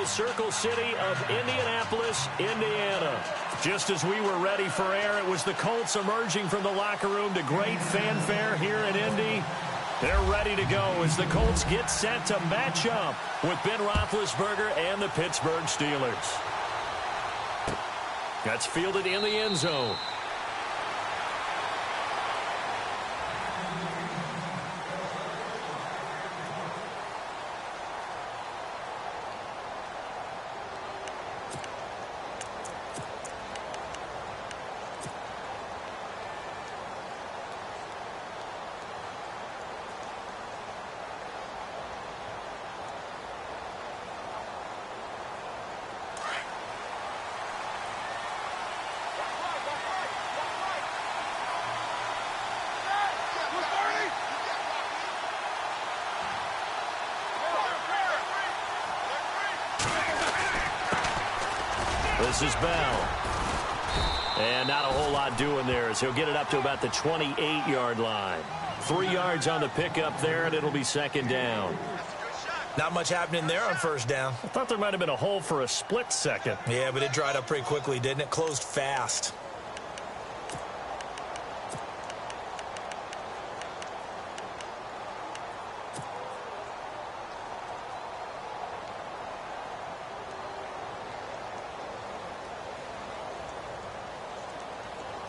the Circle City of Indianapolis, Indiana. Just as we were ready for air, it was the Colts emerging from the locker room to great fanfare here in Indy. They're ready to go as the Colts get set to match up with Ben Roethlisberger and the Pittsburgh Steelers. That's fielded in the end zone. This is Bell. And not a whole lot doing there as he'll get it up to about the 28-yard line. 3 yards on the pickup there, and it'll be second down. Not much happening there on first down. I thought there might have been a hole for a split second. Yeah, but it dried up pretty quickly, didn't it? Closed fast.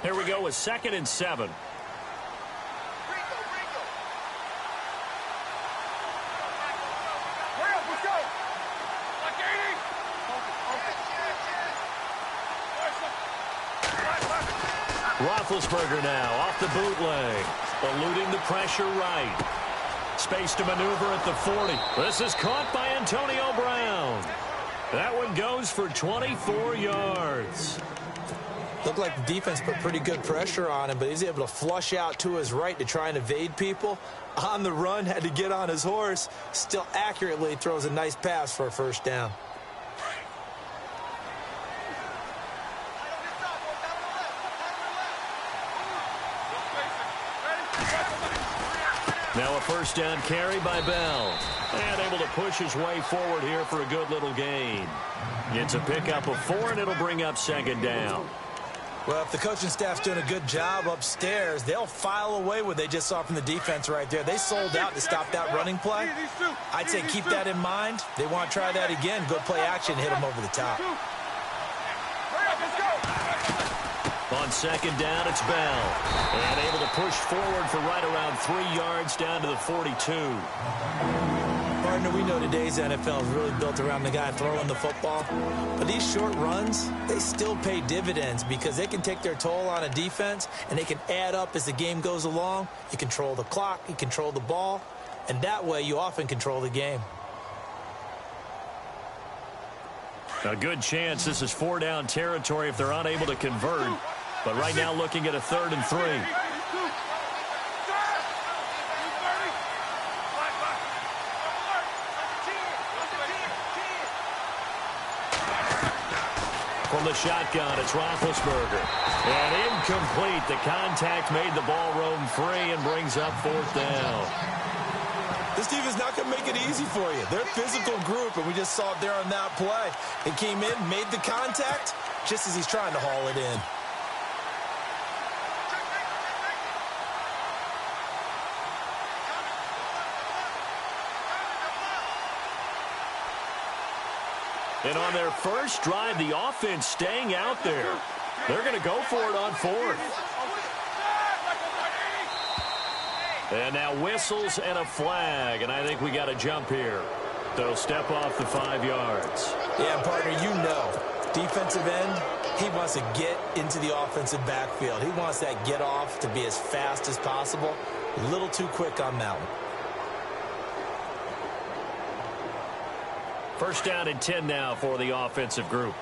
Here we go with 2nd and 7. Roethlisberger now off the bootleg, eluding the pressure right. Space to maneuver at the 40. This is caught by Antonio Brown. That one goes for 24 yards. Looked like the defense put pretty good pressure on him, but he's able to flush out to his right to try and evade people. On the run, had to get on his horse. Still accurately throws a nice pass for a first down. Now a first down carry by Bell. And able to push his way forward here for a good little gain. Gets a pickup of 4, and it'll bring up second down. Well, if the coaching staff's doing a good job upstairs, they'll file away what they just saw from the defense right there. They sold out to stop that running play. I'd say keep that in mind. They want to try that again. Go play action, hit them over the top. On second down, it's Bell. And able to push forward for right around 3 yards down to the 42. Partner, we know today's NFL is really built around the guy throwing the football. But these short runs, they still pay dividends because they can take their toll on a defense, and they can add up as the game goes along. You control the clock, you control the ball, and that way you often control the game. A good chance this is 4-down territory if they're unable to convert. But right now looking at a 3rd and 3. From the shotgun, it's Roethlisberger. And incomplete. The contact made the ball roam free and brings up 4th down. This team is not going to make it easy for you. They're a physical group, and we just saw it there on that play. They came in, made the contact, just as he's trying to haul it in. And on their first drive, the offense staying out there. They're going to go for it on 4th. And now whistles and a flag, and I think we got a jump here. They'll step off the 5 yards. Yeah, partner, you know, defensive end, he wants to get into the offensive backfield. He wants that get off to be as fast as possible. A little too quick on that one. First down and 10 now for the offensive group.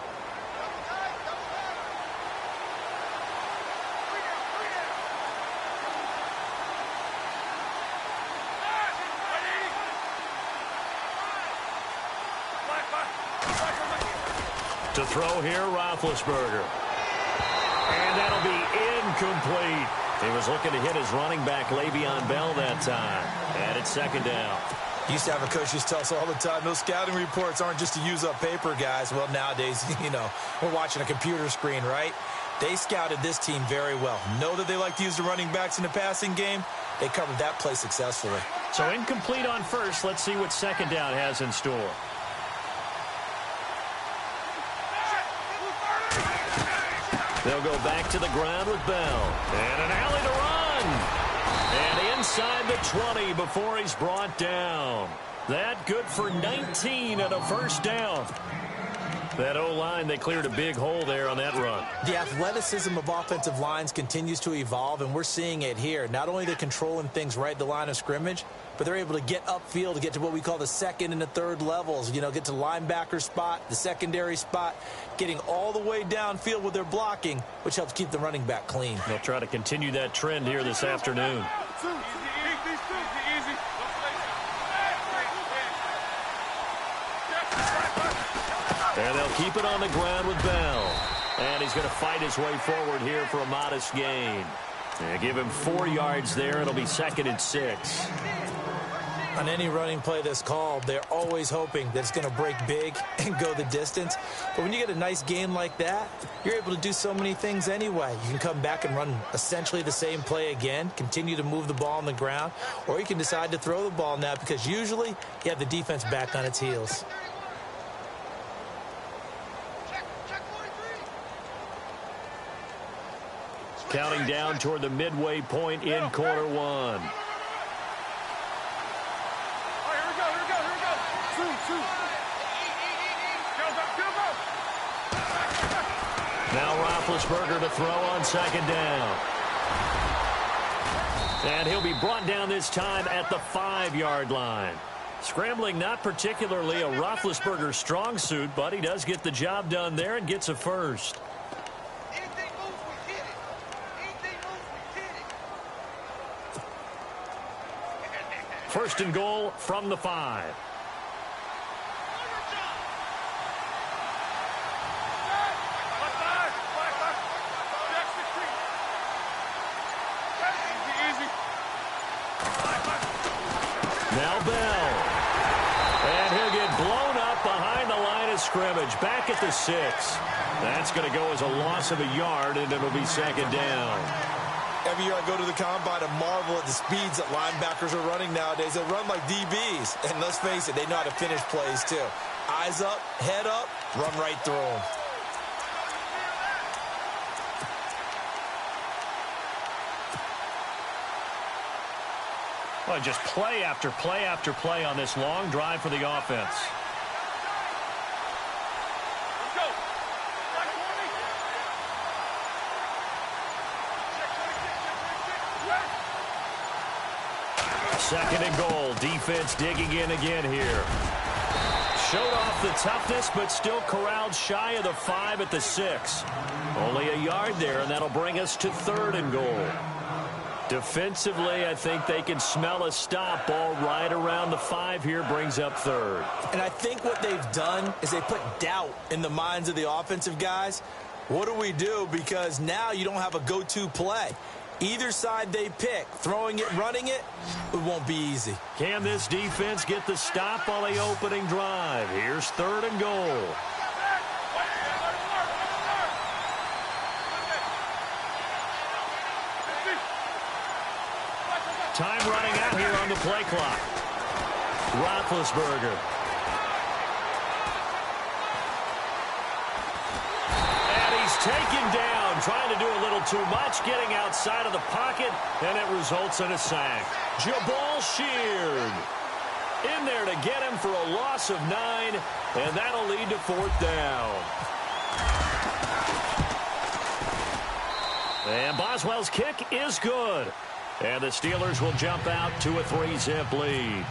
To throw here, Roethlisberger. And that'll be incomplete. He was looking to hit his running back, Le'Veon Bell, that time. And it's second down. Used to have a coach used to tell us all the time, those scouting reports aren't just to use up paper, guys. Well, nowadays, we're watching a computer screen, right? They scouted this team very well. Know that they like to use the running backs in the passing game. They covered that play successfully. So incomplete on first. Let's see what second down has in store. They'll go back to the ground with Bell. And an alley to run. And inside the 20 before he's brought down. That good for 19 and a first down. That O-line, they cleared a big hole there on that run. The athleticism of offensive lines continues to evolve, and we're seeing it here. Not only they're controlling things right at the line of scrimmage, but they're able to get upfield to get to what we call the second and the third levels. Get to linebacker spot, the secondary spot, getting all the way downfield with their blocking, which helps keep the running back clean. They'll try to continue that trend here this afternoon. And they'll keep it on the ground with Bell. And he's going to fight his way forward here for a modest gain. And give him 4 yards there. It'll be 2nd and 6. On any running play that's called, they're always hoping that it's going to break big and go the distance. But when you get a nice gain like that, you're able to do so many things anyway. You can come back and run essentially the same play again, continue to move the ball on the ground, or you can decide to throw the ball now because usually you have the defense back on its heels. Counting down toward the midway point in quarter one. Now Roethlisberger to throw on second down. And he'll be brought down this time at the 5-yard line. Scrambling not particularly a Roethlisberger strong suit, but he does get the job done there and gets a first. First and goal from the 5. Now Bell. And he'll get blown up behind the line of scrimmage. Back at the 6. That's going to go as a loss of a yard, and it'll be 2nd down. Every year I go to the combine and marvel at the speeds that linebackers are running nowadays. They run like DBs. And let's face it, they know how to finish plays too. Eyes up, head up, run right through them. Well, just play after play after play on this long drive for the offense. Second and goal. Defense digging in again here. Showed off the toughness, but still corralled shy of the 5 at the 6. Only a yard there, and that'll bring us to 3rd and goal. Defensively, I think they can smell a stop. Ball right around the 5 here, brings up 3rd. And I think what they've done is they put doubt in the minds of the offensive guys. What do we do? Because now you don't have a go-to play. Either side they pick, throwing it, running it, it won't be easy. Can this defense get the stop on the opening drive? Here's 3rd and goal. Time running out here on the play clock. Roethlisberger. And he's taken down, trying to do a little too much, getting outside of the pocket, and it results in a sack. Jabal Sheard in there to get him for a loss of 9, and that'll lead to 4th down. And Boswell's kick is good. And the Steelers will jump out to a 3-zip lead.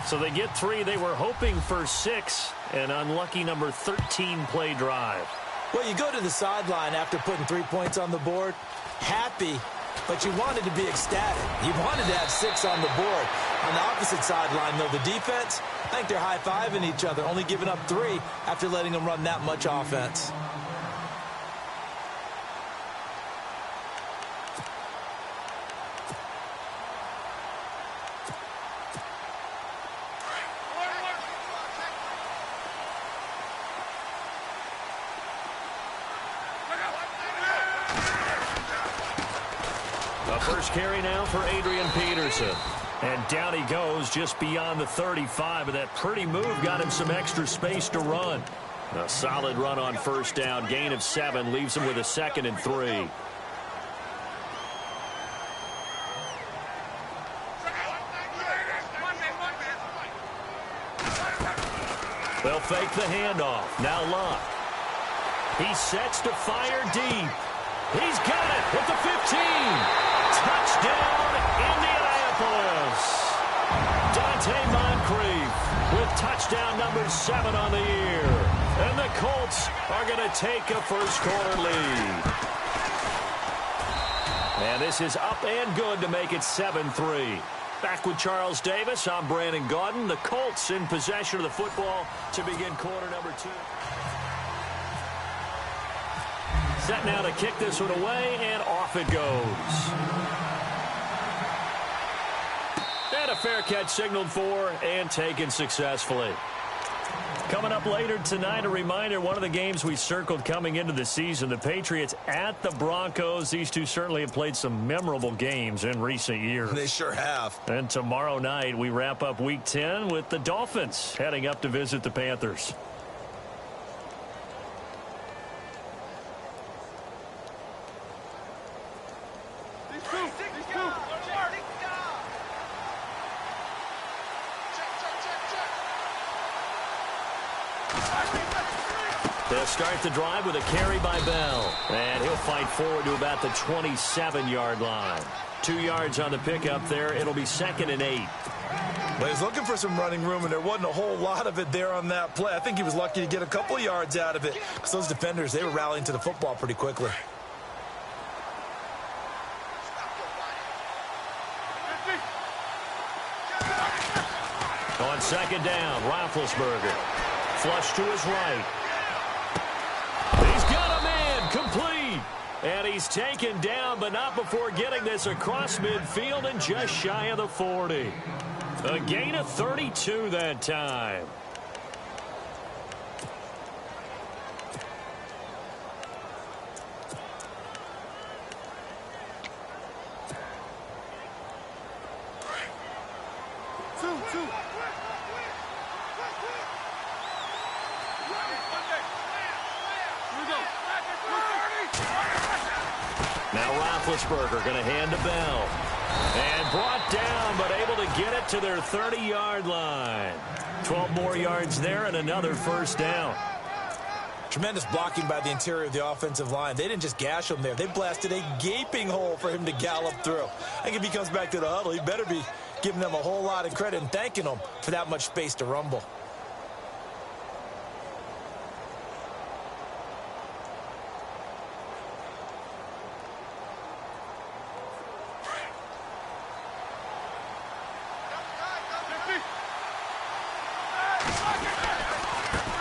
So they get 3. They were hoping for 6. An unlucky number 13 play drive. Well, you go to the sideline after putting 3 points on the board, happy, but you wanted to be ecstatic. You wanted to have 6 on the board. On the opposite sideline, though, the defense, I think they're high-fiving each other, only giving up 3 after letting them run that much offense. A first carry now for Adrian Peterson. And down he goes just beyond the 35. And that pretty move got him some extra space to run. A solid run on first down. Gain of 7 leaves him with a 2nd and 3. They'll fake the handoff. Now Luck. He sets to fire deep. He's got it with the 15. Touchdown, Indianapolis. Dante Moncrief with touchdown number 7 on the year. And the Colts are going to take a first-quarter lead. And this is up and good to make it 7-3. Back with Charles Davis, I'm Brandon Gaudin. The Colts in possession of the football to begin quarter number 2. Set now to kick this one away, and off it goes. And a fair catch signaled for and taken successfully. Coming up later tonight, a reminder, one of the games we circled coming into the season, the Patriots at the Broncos. These two certainly have played some memorable games in recent years. They sure have. And tomorrow night, we wrap up Week 10 with the Dolphins heading up to visit the Panthers. They'll start the drive with a carry by Bell. And he'll fight forward to about the 27-yard line. 2 yards on the pickup there. It'll be 2nd and 8. Well, he's looking for some running room, and there wasn't a whole lot of it there on that play. I think he was lucky to get a couple of yards out of it, because those defenders, they were rallying to the football pretty quickly. On 2nd down, Roethlisberger. Flush to his right. He's got a man, complete. And he's taken down, but not before getting this across midfield and just shy of the 40. A gain of 32 that time. Now Roethlisberger going to hand to Bell. And brought down, but able to get it to their 30-yard line. 12 more yards there and another first down. Tremendous blocking by the interior of the offensive line. They didn't just gash him there. They blasted a gaping hole for him to gallop through. I think if he comes back to the huddle, he better be giving them a whole lot of credit and thanking them for that much space to rumble.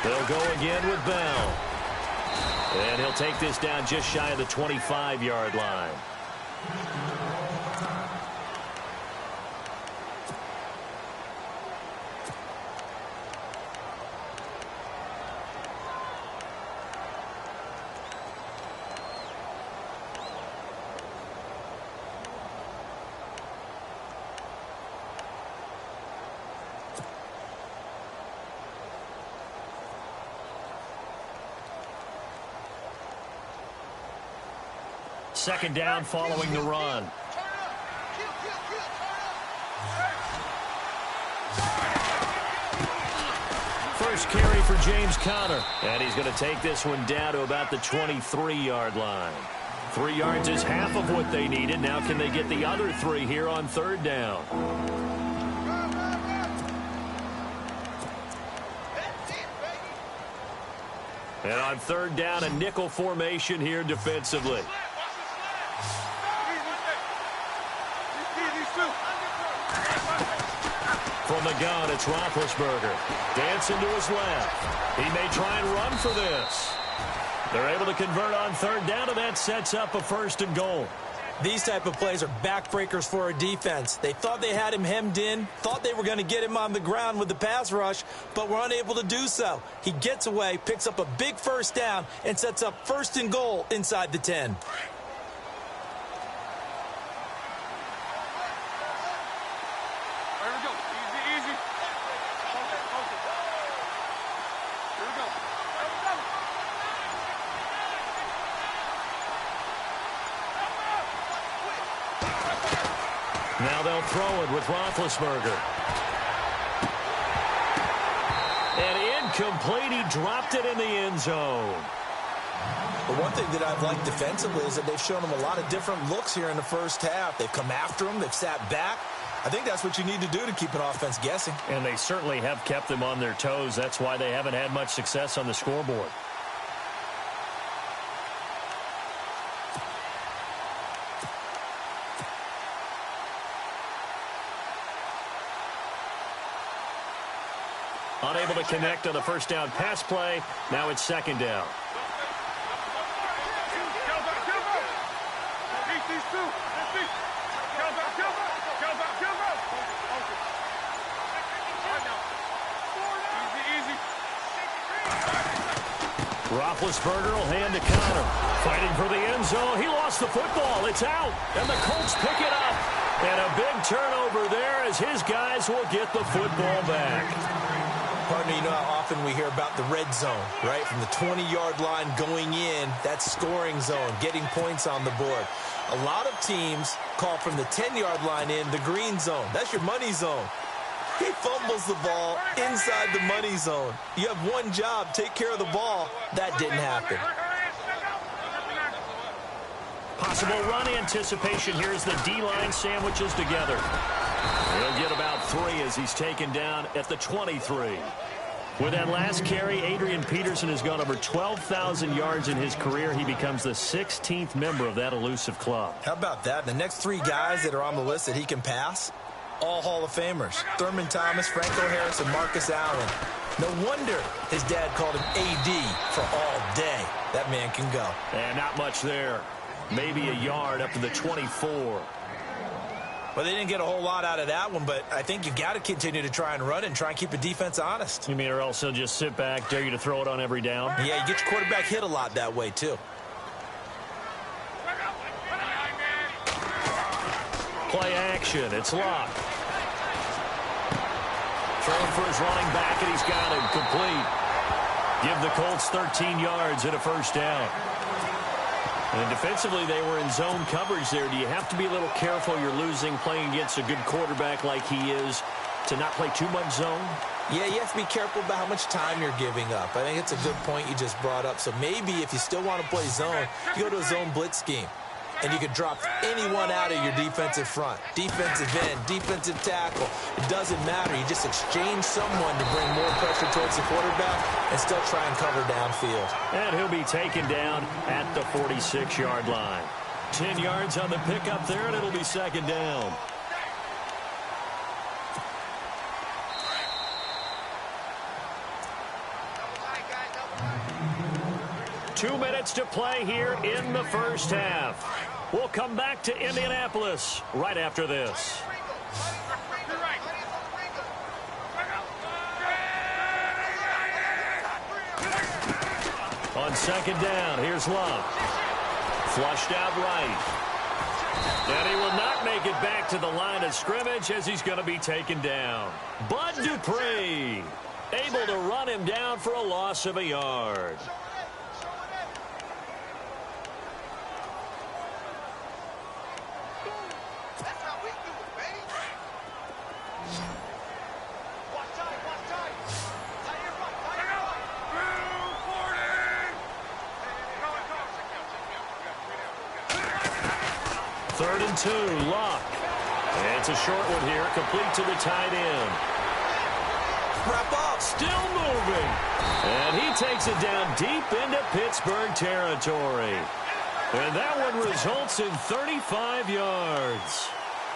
They'll go again with Bell. And he'll take this down just shy of the 25-yard line. Second down following the run. First carry for James Conner. And he's going to take this one down to about the 23-yard line. 3 yards is half of what they needed. Now can they get the other 3 here on 3rd down? And on 3rd down, a nickel formation here defensively. From the gun, it's Roethlisberger. Dancing to his left. He may try and run for this. They're able to convert on 3rd down, and that sets up a 1st and goal. These type of plays are backbreakers for a defense. They thought they had him hemmed in, thought they were going to get him on the ground with the pass rush, but were unable to do so. He gets away, picks up a big 1st down, and sets up 1st and goal inside the 10. Now they'll throw it with Roethlisberger. And incomplete. He dropped it in the end zone. The one thing that I've liked defensively is that they've shown him a lot of different looks here in the first half. They've come after him. They've sat back. I think that's what you need to do to keep an offense guessing. And they certainly have kept them on their toes. That's why they haven't had much success on the scoreboard. Unable to connect on the first down pass play. Now it's second down. Roethlisberger will hand to Connor. Fighting for the end zone. He lost the football. It's out. And the Colts pick it up. And a big turnover there as his guys will get the football back. Partner, you know how often we hear about the red zone, right? From the 20-yard line going in, that's scoring zone, getting points on the board. A lot of teams call from the 10-yard line in the green zone. That's your money zone. He fumbles the ball inside the money zone. You have one job, take care of the ball. That didn't happen. Possible run anticipation here as the D-line sandwiches together. He'll get about 3 as he's taken down at the 23. With that last carry, Adrian Peterson has gone over 12,000 yards in his career. He becomes the 16th member of that elusive club. How about that? The next 3 guys that are on the list that he can pass, all Hall of Famers. Thurman Thomas, Franco Harris, and Marcus Allen. No wonder his dad called him AD for all day. That man can go. And not much there. Maybe a yard up to the 24. Well, they didn't get a whole lot out of that one, but I think you've got to continue to try and run and try and keep the defense honest. You mean or else he'll just sit back, dare you to throw it on every down? Yeah, you get your quarterback hit a lot that way, too. Play action. It's locked. Throwing for his running back, and he's got him complete. Give the Colts 13 yards and a first down. And defensively, they were in zone coverage there. Do you have to be a little careful? You're losing playing against a good quarterback like he is to not play too much zone? Yeah, you have to be careful about how much time you're giving up. I think it's a good point you just brought up. So maybe if you still want to play zone, you go to a zone blitz scheme. And you could drop anyone out of your defensive front. Defensive end, defensive tackle. It doesn't matter. You just exchange someone to bring more pressure towards the quarterback and still try and cover downfield. And he'll be taken down at the 46-yard line. 10 yards on the pickup there, and it'll be second down. Two minutes to play here in the first half. We'll come back to Indianapolis right after this. On second down, here's Love. Flushed out right. And he will not make it back to the line of scrimmage as he's going to be taken down. Bud Dupree able to run him down for a loss of a yard. Third and 2, Luck. And it's a short one here, complete to the tight end. Wrap up. Still moving. And he takes it down deep into Pittsburgh territory. And that one results in 35 yards.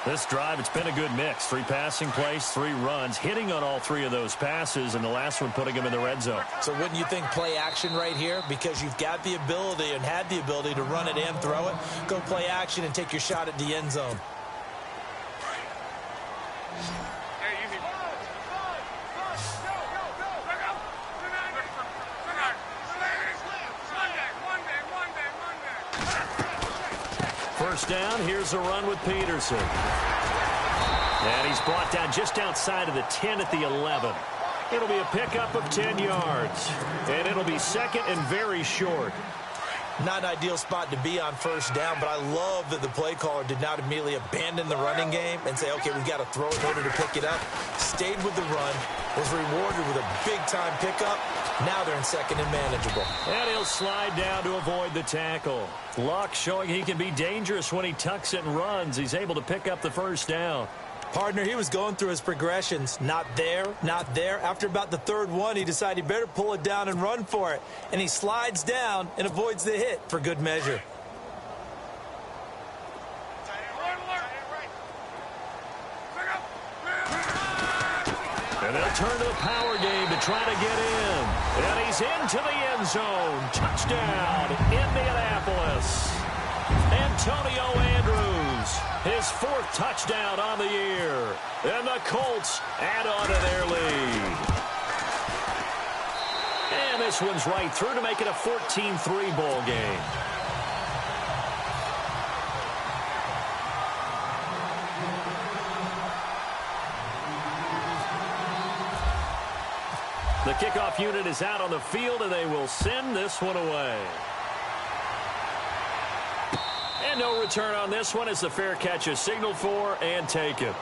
This drive, it's been a good mix. 3 passing plays, 3 runs, hitting on all 3 of those passes, and the last one putting him in the red zone. So wouldn't you think play action right here? Because you've got the ability and had the ability to run it and throw it. Go play action and take your shot at the end zone. First down, here's a run with Peterson. And he's brought down just outside of the 10 at the 11. It'll be a pickup of 10 yards. And it'll be second and very short. Not an ideal spot to be on first down, but I love that the play caller did not immediately abandon the running game and say, okay, we've got to throw in order to pick it up. Stayed with the run, was rewarded with a big-time pickup. Now they're in second and manageable. And he'll slide down to avoid the tackle. Luck showing he can be dangerous when he tucks it and runs. He's able to pick up the first down. Partner, he was going through his progressions. Not there, not there. After about the third one, he decided he better pull it down and run for it. And he slides down and avoids the hit for good measure. And they'll turn to the power game to try to get in. And he's into the end zone. Touchdown, Indianapolis. Antonio Andrews, his fourth touchdown on the year. And the Colts add on to their lead. And this one's right through to make it a 14-3 ball game. The kickoff unit is out on the field, and they will send this one away. And no return on this one as the fair catch is signaled for and taken.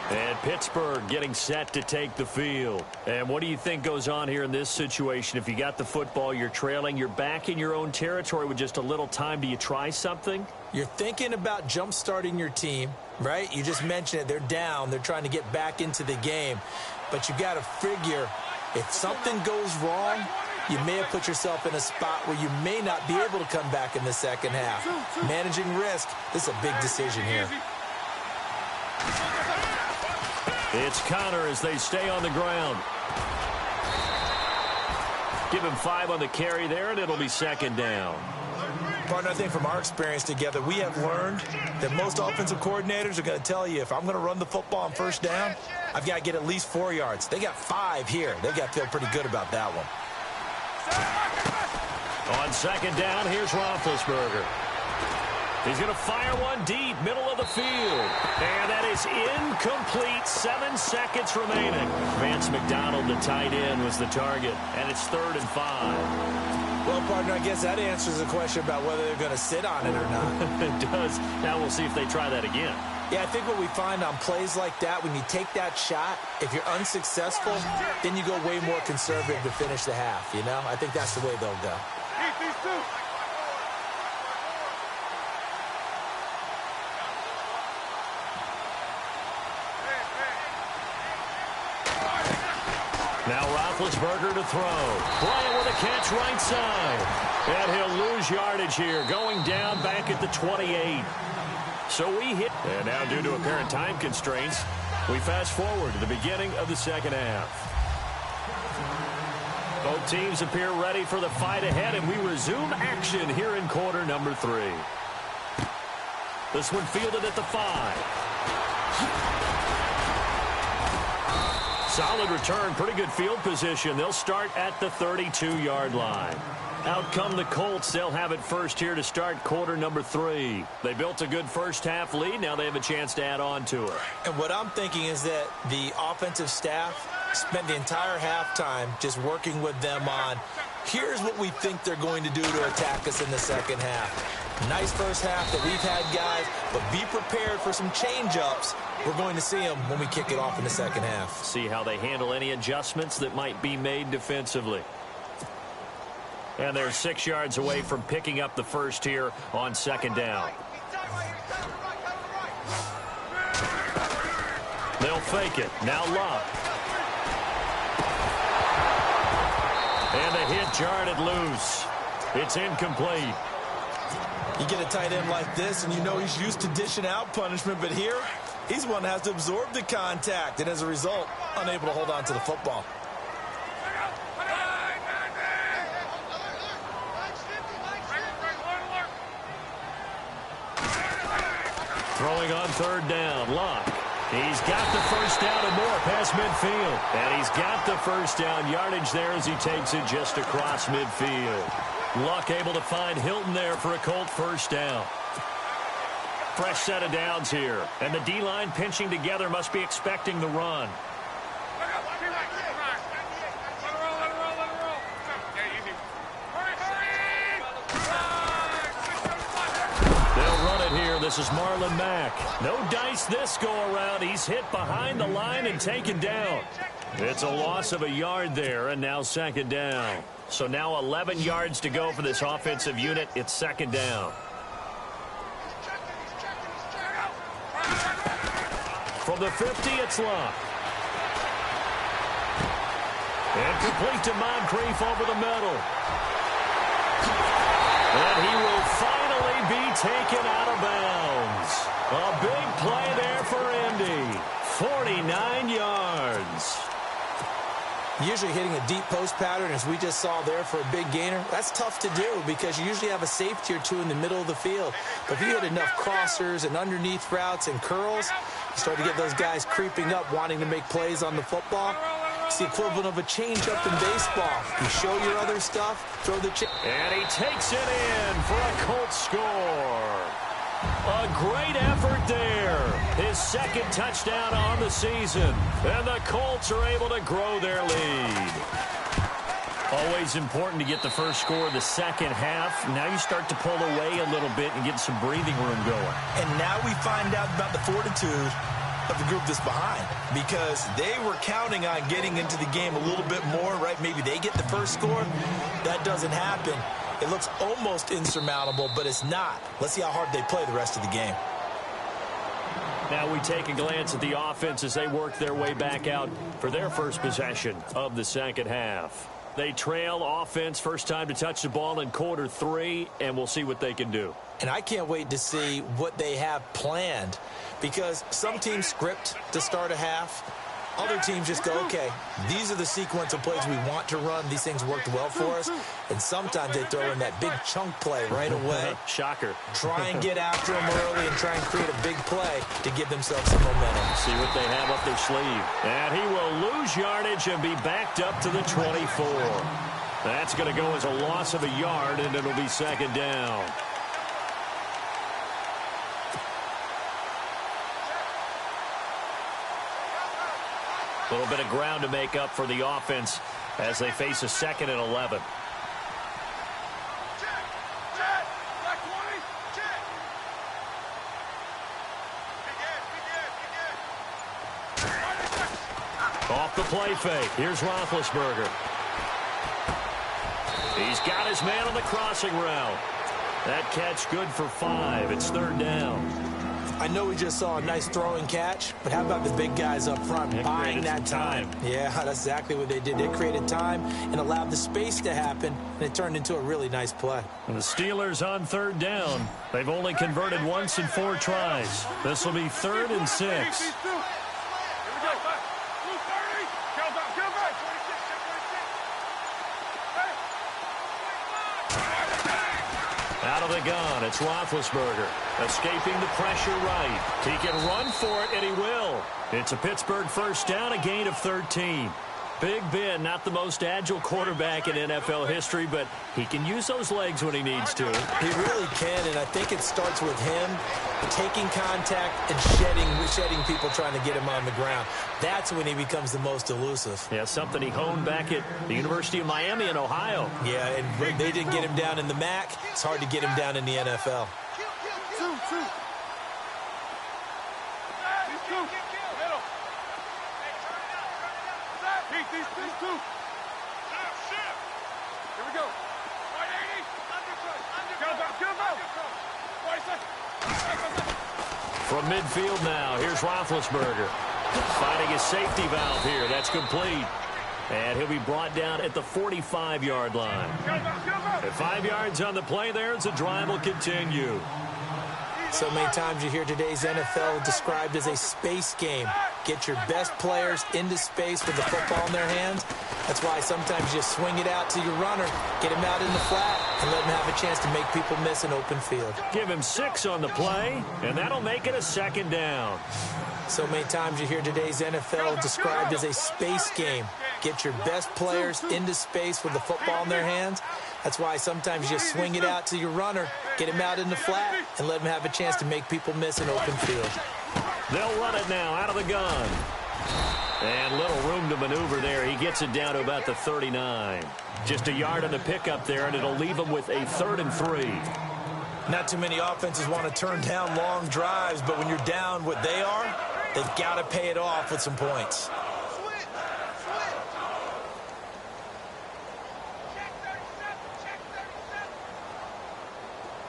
And Pittsburgh getting set to take the field. And what do you think goes on here in this situation? If you got the football, you're trailing, you're back in your own territory with just a little time. Do you try something? You're thinking about jump-starting your team, right? You just mentioned it. They're down. They're trying to get back into the game. But you got to figure if something goes wrong, you may have put yourself in a spot where you may not be able to come back in the second half. Managing risk, this is a big decision here. It's Connor as they stay on the ground. Give him 5 on the carry there, and it'll be second down. Partner, I think from our experience together, we have learned that most offensive coordinators are going to tell you, if I'm going to run the football on first down, I've got to get at least 4 yards. They got 5 here. They got to feel pretty good about that one. On second down, here's Roethlisberger. He's going to fire one deep, middle of the field. And that is incomplete. 7 seconds remaining. Vance McDonald, the tight end, was the target. And it's 3rd and 5. Well, partner, I guess that answers the question about whether they're going to sit on it or not. It does. Now we'll see if they try that again. Yeah, I think what we find on plays like that, when you take that shot, if you're unsuccessful, then you go way more conservative to finish the half, you know? I think that's the way they'll go. Now Roethlisberger to throw. Bryant with a catch right side. And he'll lose yardage here, going down back at the 28. So we hit. And now due to apparent time constraints, we fast forward to the beginning of the second half. Both teams appear ready for the fight ahead, and we resume action here in quarter number 3. This one fielded at the 5. Solid return, pretty good field position. They'll start at the 32-yard line. Out come the Colts. They'll have it first here to start quarter number 3. They built a good first half lead. Now they have a chance to add on to it. And what I'm thinking is that the offensive staff spent the entire halftime just working with them on, here's what we think they're going to do to attack us in the second half. Nice first half that we've had, guys, but be prepared for some change-ups. We're going to see them when we kick it off in the second half. See how they handle any adjustments that might be made defensively. And they're 6 yards away from picking up the first here on second down. They'll fake it. Now Luck. And the hit jarred it loose. It's incomplete. You get a tight end like this, and you know he's used to dishing out punishment, but here, he's one that has to absorb the contact, and as a result, unable to hold on to the football. Throwing on third down, Luck. He's got the first down and more past midfield. And he's got the first down yardage there as he takes it just across midfield. Luck able to find Hilton there for a Colt first down. Fresh set of downs here. And the D-line pinching together must be expecting the run. this is Marlon Mack. No dice this go-around. He's hit behind the line and taken down. It's a loss of a yard there, and now second down. So now 11 yards to go for this offensive unit. It's second down. From the 50, it's Locke. And complete to Moncrief over the middle. And he will finally be taken out of bounds. A big play there for Indy. 49 yards. Usually hitting a deep post pattern, as we just saw there, for a big gainer, that's tough to do because you usually have a safety or two in the middle of the field. But if you hit enough crossers and underneath routes and curls, you start to get those guys creeping up, wanting to make plays on the football. It's the equivalent of a change-up in baseball. You show your other stuff, throw the change. And he takes it in for a Colts score. A great effort there. His second touchdown on the season. And the Colts are able to grow their lead. Always important to get the first score of the second half. Now you start to pull away a little bit and get some breathing room going. And now we find out about the fortitude of the group that's behind, because they were counting on getting into the game a little bit more, right? Maybe they get the first score. That doesn't happen. It looks almost insurmountable, but it's not. Let's see how hard they play the rest of the game. Now we take a glance at the offense as they work their way back out for their first possession of the second half. They trail offense, first time to touch the ball in quarter 3, and we'll see what they can do. And I can't wait to see what they have planned, because some teams script to start a half. Other teams just go, okay, these are the sequence of plays we want to run. These things worked well for us. And sometimes they throw in that big chunk play right away. Shocker. Try and get after them early and try and create a big play to give themselves some momentum. See what they have up their sleeve. And he will lose yardage and be backed up to the 24. That's going to go as a loss of a yard, and it'll be second down. A little bit of ground to make up for the offense as they face a second and 11. Off the play fake. Here's Roethlisberger. He's got his man on the crossing route. That catch good for 5. It's third down. I know we just saw a nice throwing catch, but how about the big guys up front buying that time? Yeah, that's exactly what they did. They created time and allowed the space to happen, and it turned into a really nice play. And the Steelers on third down. They've only converted once in 4 tries. This will be 3rd and 6. Out of the gun, it's Roethlisberger. Escaping the pressure right. He can run for it, and he will. It's a Pittsburgh first down, a gain of 13. Big Ben, not the most agile quarterback in NFL history, but he can use those legs when he needs to. He really can, and I think it starts with him taking contact and shedding people trying to get him on the ground. That's when he becomes the most elusive. Yeah, something he honed back at the University of Miami in Ohio. Yeah, and they didn't get him down in the MAC. It's hard to get him down in the NFL. From midfield now, here's Roethlisberger. Finding his safety valve here. That's complete. And he'll be brought down at the 45-yard line. At 5 yards on the play there, as the drive will continue. So many times you hear today's NFL described as a space game. Get your best players into space with the football in their hands. That's why sometimes you swing it out to your runner, get him out in the flat, and let him have a chance to make people miss an open field. Give him 6 on the play, and that'll make it a second down. So many times you hear today's NFL described as a space game. Get your best players into space with the football in their hands. That's why sometimes you swing it out to your runner, get him out in the flat, and let him have a chance to make people miss an open field. They'll run it now out of the gun. And little room to maneuver there. He gets it down to about the 39. Just a yard on the pickup there, and it'll leave him with a 3rd and 3. Not too many offenses want to turn down long drives, but when you're down what they are, they've got to pay it off with some points.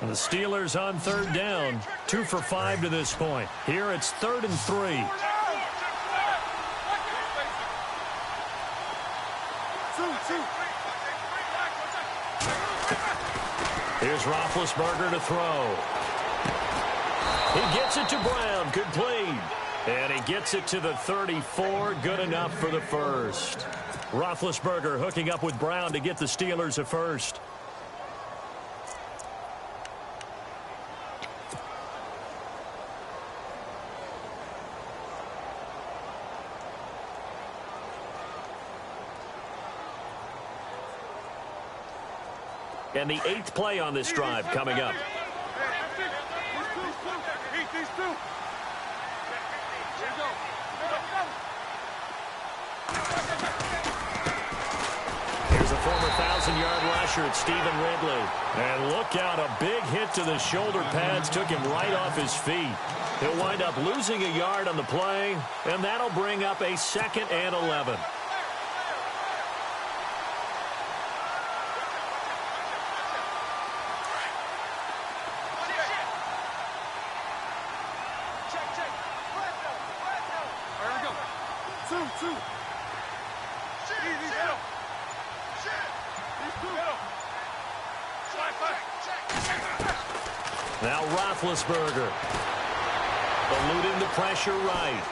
And the Steelers on third down, 2 for 5 to this point. Here it's 3rd and 3. Here's Roethlisberger to throw. He gets it to Brown, complete. And he gets it to the 34, good enough for the first. Roethlisberger hooking up with Brown to get the Steelers a first. And the 8th play on this drive coming up. Here's a former 1,000-yard rusher, it's Stephen Ridley. And look out, a big hit to the shoulder pads took him right off his feet. He'll wind up losing a yard on the play, and that'll bring up a 2nd and 11. Now Roethlisberger, eluding the pressure right.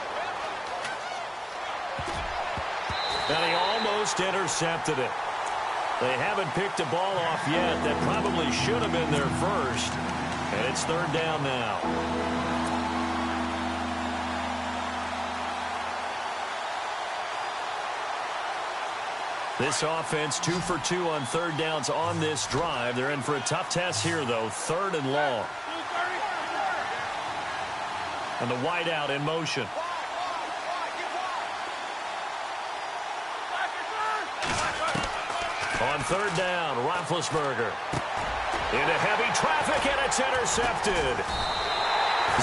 And he almost intercepted it. They haven't picked a ball off yet. That probably should have been their first. And it's 3rd down now. This offense 2 for 2 on 3rd downs on this drive. They're in for a tough test here, though. 3rd and long. And the wideout in motion. On 3rd down, Roethlisberger. Into heavy traffic, and it's intercepted.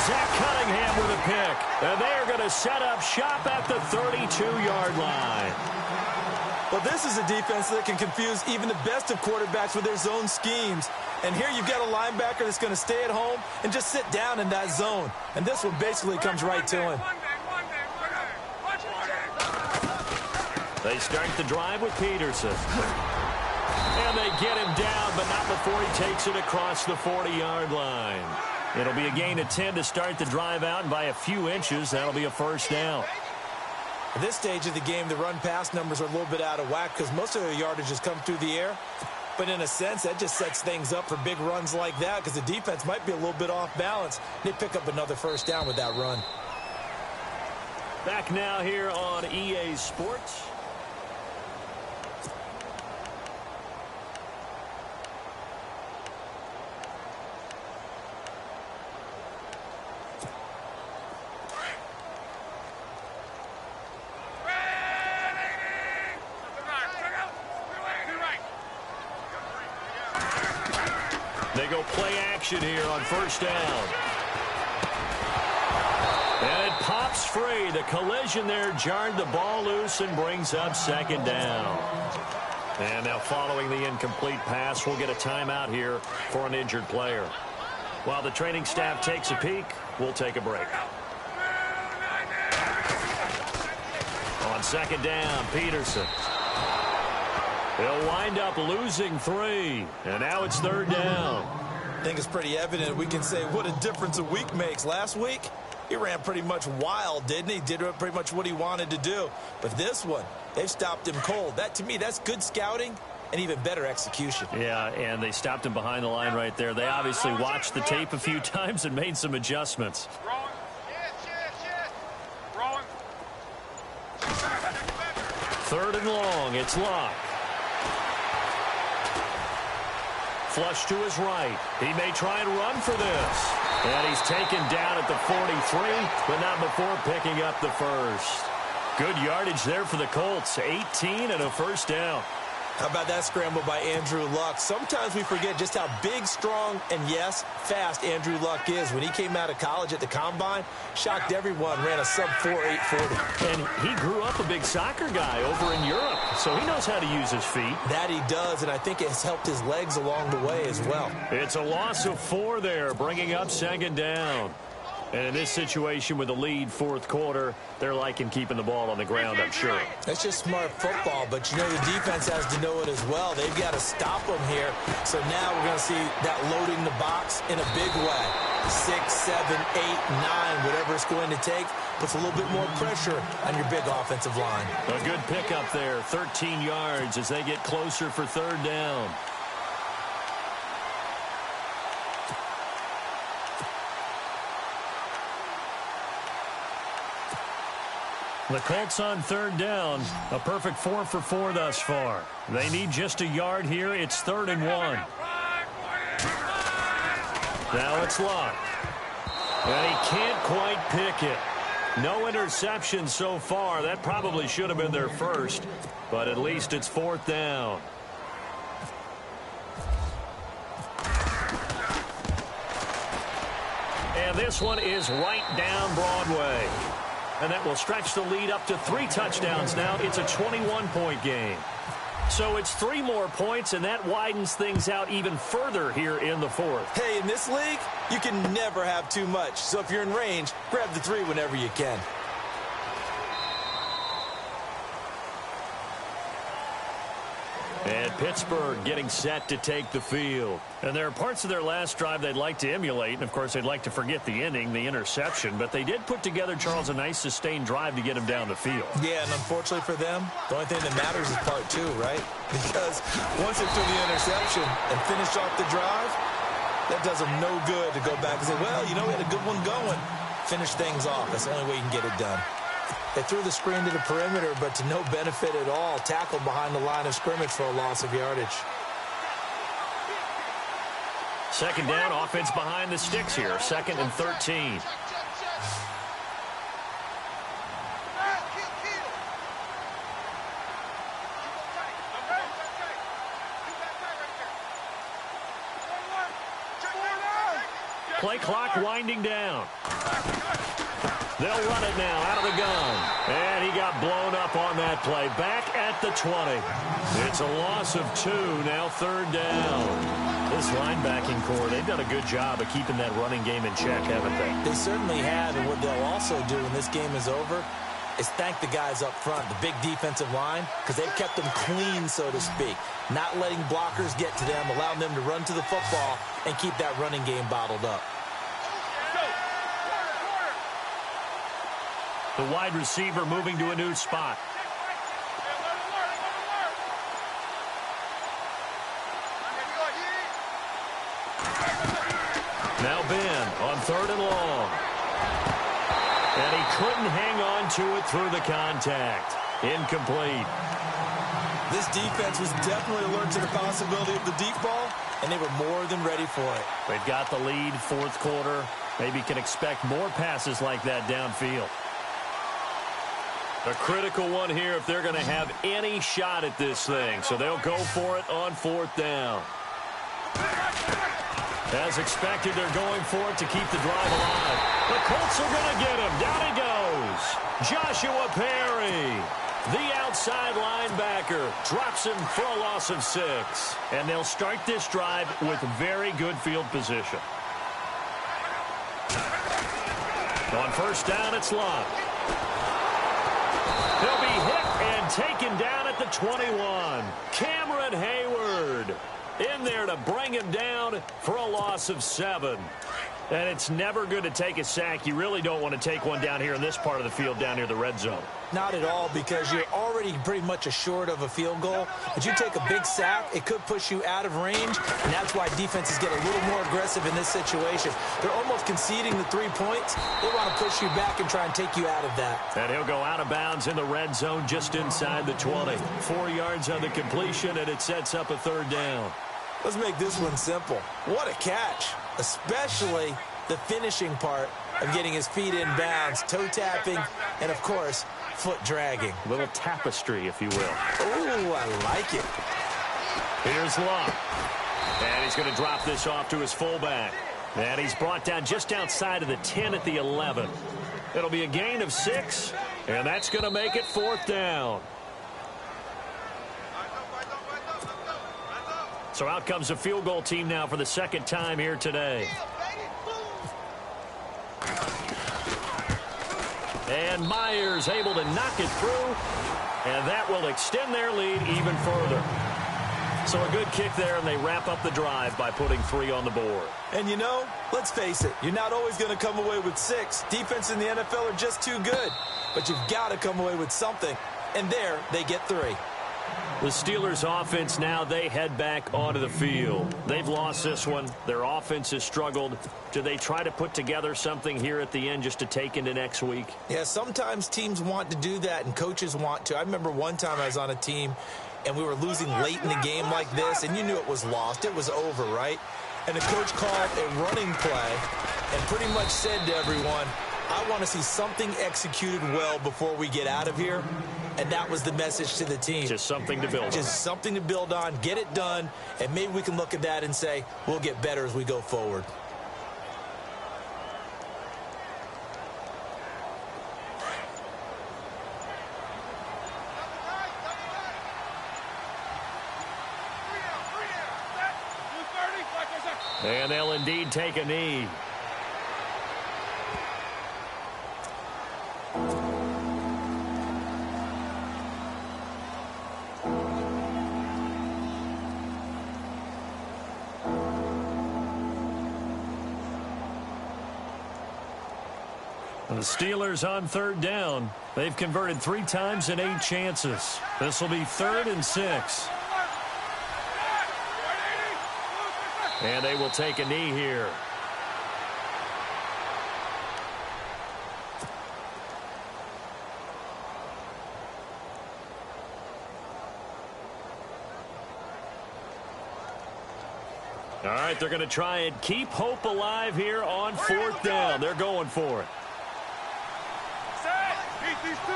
Zach Cunningham with a pick. And they are going to set up shop at the 32-yard line. Well, this is a defense that can confuse even the best of quarterbacks with their zone schemes. And here you've got a linebacker that's going to stay at home and just sit down in that zone. And this one basically comes right to him. They start the drive with Peterson. And they get him down, but not before he takes it across the 40-yard line. It'll be a gain of 10 to start the drive out, and by a few inches, that'll be a 1st down. At this stage of the game, the run-pass numbers are a little bit out of whack because most of their yardage has come through the air. But in a sense, that just sets things up for big runs like that because the defense might be a little bit off balance. They pick up another 1st down with that run. Back now here on EA Sports. They go play action here on 1st down. And it pops free. The collision there jarred the ball loose and brings up 2nd down. And now following the incomplete pass, we'll get a timeout here for an injured player. While the training staff takes a peek, we'll take a break. On 2nd down, Peterson. They'll wind up losing 3. And now it's 3rd down. I think it's pretty evident we can say what a difference a week makes. Last week, he ran pretty much wild, didn't he? Did pretty much what he wanted to do. But this one, they've stopped him cold. That, to me, that's good scouting and even better execution. Yeah, and they stopped him behind the line right there. They obviously watched the tape a few times and made some adjustments. 3rd and long. It's Locke. Flush to his right. He may try and run for this. And he's taken down at the 43, but not before picking up the first. Good yardage there for the Colts. 18 and a 1st down. How about that scramble by Andrew Luck? Sometimes we forget just how big, strong, and, yes, fast Andrew Luck is. When he came out of college at the Combine, shocked everyone, ran a sub-4 840. And he grew up a big soccer guy over in Europe, so he knows how to use his feet. That he does, and I think it has helped his legs along the way as well. It's a loss of 4 there, bringing up second down. And in this situation with the lead fourth quarter, they're liking keeping the ball on the ground, I'm sure. That's just smart football, but you know the defense has to know it as well. They've got to stop them here. So now we're going to see that loading the box in a big way. 6, 7, 8, 9, whatever it's going to take, puts a little bit more pressure on your big offensive line. A good pickup there, 13 yards as they get closer for third down. The Colts on third down, a perfect 4 for 4 thus far. They need just a yard here. It's 3rd and 1. Now it's Luck. And he can't quite pick it. No interception so far. That probably should have been their first, but at least it's 4th down. And this one is right down Broadway. And that will stretch the lead up to 3 touchdowns now. It's a 21-point game. So it's 3 more points, and that widens things out even further here in the fourth. Hey, in this league, you can never have too much. So if you're in range, grab the 3 whenever you can. And Pittsburgh getting set to take the field. And there are parts of their last drive they'd like to emulate. And, of course, they'd like to forget the ending, the interception. But they did put together, Charles, a nice sustained drive to get him down the field. Yeah, and unfortunately for them, the only thing that matters is part 2, right? Because once they threw the interception and finished off the drive, that does them no good to go back and say, well, you know, we had a good one going. Finish things off. That's the only way you can get it done. They threw the screen to the perimeter, but to no benefit at all. Tackled behind the line of scrimmage for a loss of yardage. Second down, offense behind the sticks here. 2nd and 13. Play clock winding down. They'll run it now out of the gun. And he got blown up on that play. Back at the 20. It's a loss of 2. Now 3rd down. This linebacking core, they've done a good job of keeping that running game in check, haven't they? They certainly have. And what they'll also do when this game is over is thank the guys up front, the big defensive line, because they've kept them clean, so to speak. Not letting blockers get to them, allowing them to run to the football and keep that running game bottled up. The wide receiver moving to a new spot. Now Ben on 3rd and long. And he couldn't hang on to it through the contact. Incomplete. This defense was definitely alert to the possibility of the deep ball, and they were more than ready for it. They've got the lead, fourth quarter. Maybe can expect more passes like that downfield. A critical one here if they're going to have any shot at this thing. So they'll go for it on 4th down. As expected, they're going for it to keep the drive alive. The Colts are going to get him. Down he goes. Joshua Perry, the outside linebacker, drops him for a loss of 6. And they'll start this drive with very good field position. On 1st down, it's Luck. He'll be hit and taken down at the 21. Cameron Hayward in there to bring him down for a loss of 7. And it's never good to take a sack. You really don't want to take one down here in this part of the field down near the red zone. Not at all, because you're already pretty much assured of a field goal. But you take a big sack, it could push you out of range, and that's why defenses get a little more aggressive in this situation. They're almost conceding the 3 points. They want to push you back and try and take you out of that. And he'll go out of bounds in the red zone just inside the 20. 4 yards on the completion, and it sets up a 3rd down. Let's make this one simple. What a catch, especially the finishing part of getting his feet in bounds, toe tapping, and, of course, foot dragging. A little tapestry, if you will. Oh, I like it. Here's Luck. And he's going to drop this off to his fullback. And he's brought down just outside of the 10 at the 11. It'll be a gain of 6, and that's going to make it 4th down. So out comes the field goal team now for the 2nd time here today. And Myers able to knock it through, and that will extend their lead even further. So a good kick there, and they wrap up the drive by putting 3 on the board. And you know, let's face it, you're not always going to come away with 6. Defense in the NFL are just too good. But you've got to come away with something. And there, they get 3. The Steelers' offense now, they head back onto the field. They've lost this one. Their offense has struggled. Do they try to put together something here at the end just to take into next week? Yeah, sometimes teams want to do that and coaches want to. I remember one time I was on a team and we were losing late in the game like this, and you knew it was lost. It was over, right? And the coach called a running play and pretty much said to everyone, I want to see something executed well before we get out of here. And that was the message to the team. Just something to build on. Just something to build on, get it done, and maybe we can look at that and say, we'll get better as we go forward. And they'll indeed take a knee. The Steelers on 3rd down. They've converted 3 times in 8 chances. This will be 3rd and 6. And they will take a knee here. All right, they're going to try and keep hope alive here on 4th down. They're going for it. These 2.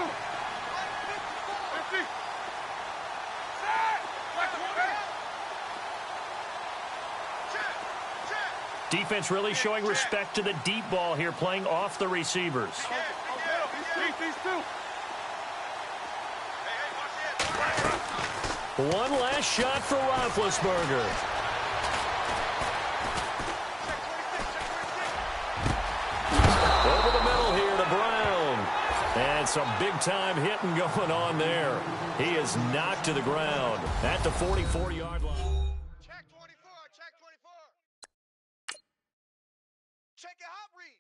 Defense really showing respect to the deep ball here, playing off the receivers. One last shot for Roethlisberger. Over the middle here to Brown. And some big-time hitting going on there. He is knocked to the ground at the 44-yard line. Check 24, check 24. Check your hot read.